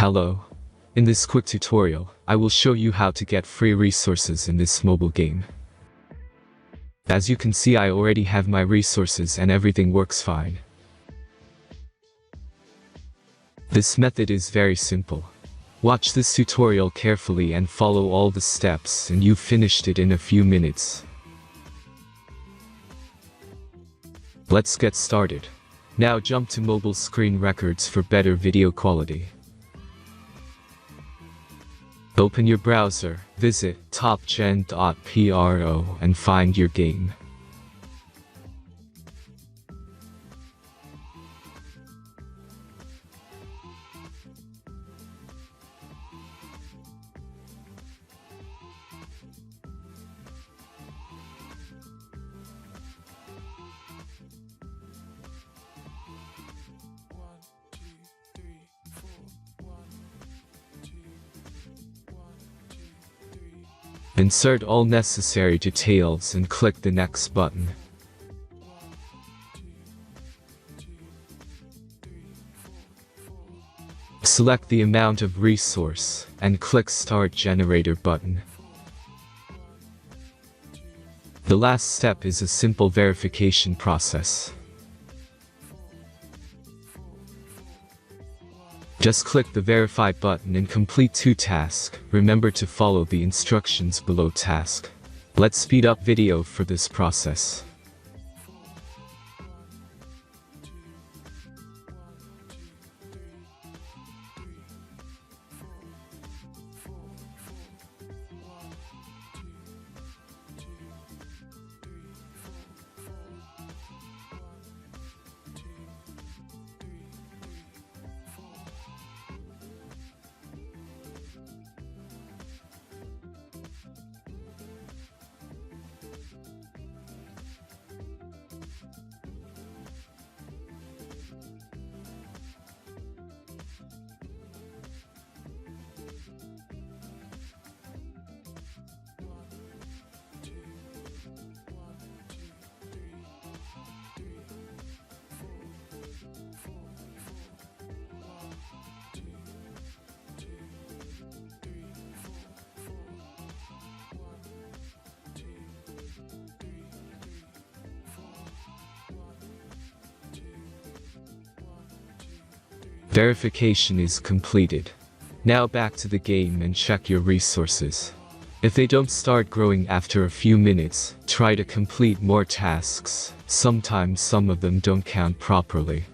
Hello. In this quick tutorial, I will show you how to get free resources in this mobile game. As you can see, I already have my resources and everything works fine. This method is very simple. Watch this tutorial carefully and follow all the steps and you've finished it in a few minutes. Let's get started. Now jump to mobile screen records for better video quality. Open your browser, visit topgen.pro and find your game. Insert all necessary details and click the next button. Select the amount of resource and click Start Generator button. The last step is a simple verification process. Just click the Verify button and complete 2 tasks. Remember to follow the instructions below task. Let's speed up video for this process. Verification is completed. Now back to the game and check your resources. If they don't start growing after a few minutes, try to complete more tasks. Sometimes some of them don't count properly.